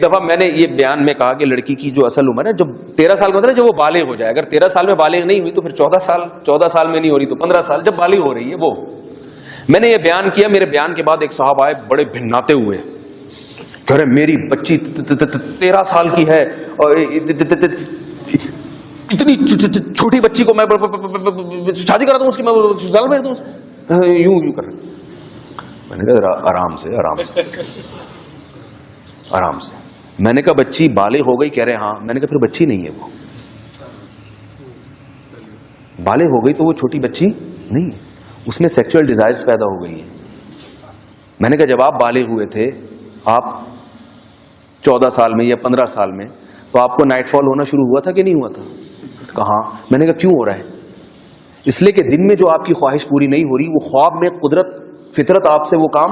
دفعہ میں نے یہ بیان میں کہا کہ لڑکی کی جو اصل عمر ہے جب 13 سال کا مطلب جب وہ بالغ ہو جائے، اگر 13 سال میں بالغ نہیں ہوئی تو پھر 14 سال میں نہیں ہو رہی تو 15 سال، جب بالغ ہو رہی ہے وہ. میں نے یہ بیان کیا، میرے بیان کے بعد ایک صاحب آئے بڑے بھناتے ہوئے، کہہ رہے میری بچی 13 سال کی ہے اور اتنی چھوٹی بچی کو میں شادی کراتا ہوں اس کی، میں سال بھیج دوں یوں کر رہے. میں نے کہا آرام سے آرام سے. میں نے کہا بچی بالغ ہو گئی؟ کہہ رہے ہاں. میں نے کہا پھر بچی نہیں ہے، وہ بالغ ہو گئی تو وہ چھوٹی بچی نہیں ہے، اس میں سیکچوئل ڈیزائرز پیدا ہو گئی ہیں. میں نے کہا جب آپ بالغ ہوئے تھے، آپ 14 سال میں یا 15 سال میں، تو آپ کو نائٹ فال ہونا شروع ہوا تھا کہ نہیں ہوا تھا؟ کہاں. میں نے کہا کیوں ہو رہا ہے؟ اس لیے کہ دن میں جو آپ کی خواہش پوری نہیں ہو رہی، وہ خواب میں قدرت فطرت آپ سے وہ کام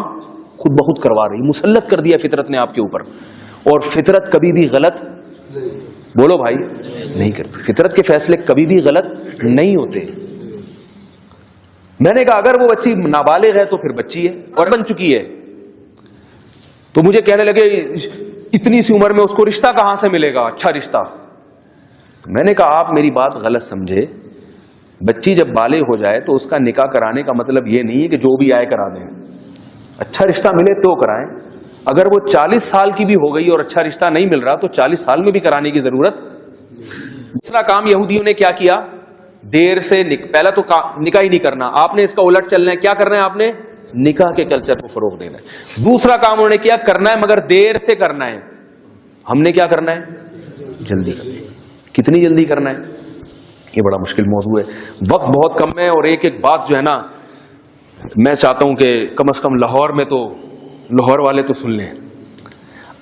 خود بخود کروا رہی، مسلط کر دیا فطرت نے آپ کے اوپر. اور فطرت کبھی بھی غلط، بولو بھائی، نہیں کرتی. فطرت کے فیصلے کبھی بھی غلط نہیں ہوتے. میں نے کہا اگر وہ بچی نابالغ ہے تو پھر بچی ہے اور بن چکی ہے. تو مجھے کہنے لگے اتنی سی عمر میں اس کو رشتہ کہاں سے ملے گا، اچھا رشتہ. میں نے کہا آپ میری بات غلط سمجھے. بچی جب بالغ ہو جائے تو اس کا نکاح کرانے کا مطلب یہ نہیں ہے کہ جو بھی آئے کرا دیں. اچھا رشتہ ملے تو کرائیں. اگر وہ 40 سال کی بھی ہو گئی اور اچھا رشتہ نہیں مل رہا تو 40 سال میں بھی کرانے کی ضرورت. دوسرا کام یہودیوں نے کیا کیا، دیر سے پہلا تو نکاح ہی نہیں کرنا، آپ نے اس کا الٹ چلنا ہے. کیا کرنا ہے آپ نے؟ نکاح کے کلچر کو فروغ دینا ہے. دوسرا کام انہوں نے کیا، کرنا ہے مگر دیر سے کرنا ہے. ہم نے کیا کرنا ہے؟ جلدی کرنا ہے. کتنی جلدی کرنا ہے یہ بڑا مشکل موضوع ہے. وقت بہت کم ہے. اور ایک بات جو ہے نا، میں چاہتا ہوں کہ کم از کم لاہور میں تو لاہور والے تو سن لیں.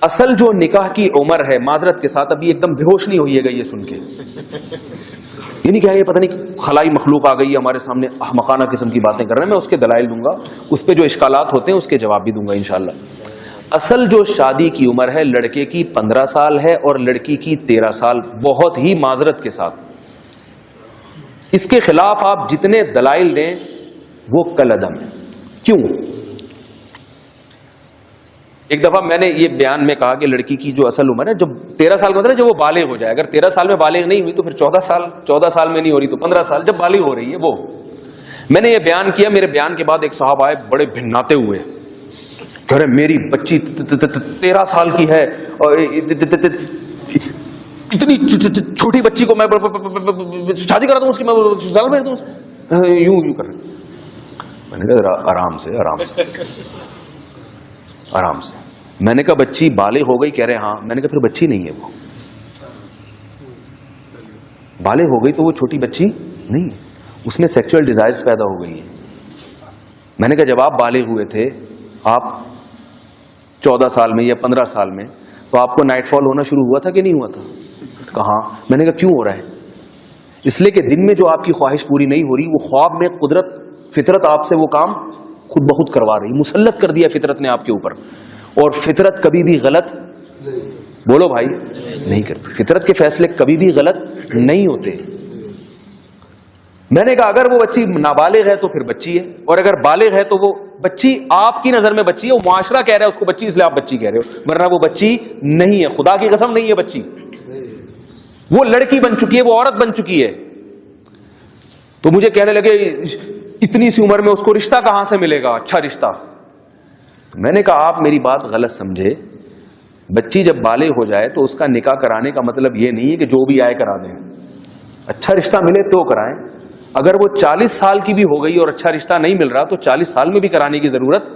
اصل جو نکاح کی عمر ہے، معذرت کے ساتھ ابھی ایک دم بے ہوش نہیں ہوئیے گا یہ سن کے، یہ نہیں کہ یہ پتہ نہیں خلائی مخلوق آ گئی ہے ہمارے سامنے احمقانہ قسم کی باتیں کر رہے ہیں. میں اس کے دلائل دوں گا، اس پہ جو اشکالات ہوتے ہیں اس کے جواب بھی دوں گا انشاءاللہ. اصل جو شادی کی عمر ہے لڑکے کی 15 سال ہے اور لڑکی کی 13 سال. بہت ہی معذرت کے ساتھ اس کے خلاف آپ جتنے دلائل دیں وہ کل عدم ہے. کیوں؟ ایک دفعہ میں نے یہ بیان میں کہا کہ لڑکی کی جو اصل عمر ہے جب 13 سال کا مطلب جب وہ بالغ ہو جائے، اگر 13 سال میں بالغ نہیں ہوئی تو پھر 14 سال میں نہیں ہو رہی تو 15 سال، جب بالغ ہو رہی ہے وہ. میں نے یہ بیان کیا، میرے بیان کے بعد ایک صاحب آئے بڑے بھناتے ہوئے، کہہ رہے میری بچی 13 سال کی ہے اور اتنی چھوٹی بچی کو میں شادی کراتا ہوں اس کی، میں سال بھیج دوں یوں کر رہے. میں نے کہا آرام سے آرام سے. میں نے کہا بچی بالغ ہو گئی؟ کہہ رہے ہاں. میں نے کہا پھر بچی نہیں ہے، وہ بالغ ہو گئی تو وہ چھوٹی بچی نہیں ہے، اس میں سیکچوئل ڈیزائرز پیدا ہو گئی ہیں. میں نے کہا جب آپ بالغ ہوئے تھے، آپ 14 سال میں یا 15 سال میں، تو آپ کو نائٹ فال ہونا شروع ہوا تھا کہ نہیں ہوا تھا؟ کہاں. میں نے کہا کیوں ہو رہا ہے؟ اس لیے کہ دن میں جو آپ کی خواہش پوری نہیں ہو رہی، وہ خواب میں قدرت فطرت آپ سے وہ کام خود بخود کروا رہی، مسلط کر دیا فطرت نے آپ کے اوپر. اور فطرت کبھی بھی غلط، بولو بھائی، نہیں کرتی. فطرت کے فیصلے کبھی بھی غلط نہیں ہوتے. میں نے کہا اگر وہ بچی نابالغ ہے تو پھر بچی ہے، اور اگر بالغ ہے تو وہ بچی آپ کی نظر میں بچی ہے، وہ معاشرہ کہہ رہا ہے اس کو بچی، اس لیے آپ بچی کہہ رہے ہو، ورنہ وہ بچی نہیں ہے. خدا کی قسم نہیں ہے بچی، وہ لڑکی بن چکی ہے، وہ عورت بن چکی ہے. تو مجھے کہنے لگے اتنی سی عمر میں اس کو رشتہ کہاں سے ملے گا، اچھا رشتہ. میں نے کہا آپ میری بات غلط سمجھے. بچی جب بالغ ہو جائے تو اس کا نکاح کرانے کا مطلب یہ نہیں ہے کہ جو بھی آئے کرا دیں. اچھا رشتہ ملے تو کرائیں. اگر وہ 40 سال کی بھی ہو گئی اور اچھا رشتہ نہیں مل رہا تو 40 سال میں بھی کرانے کی ضرورت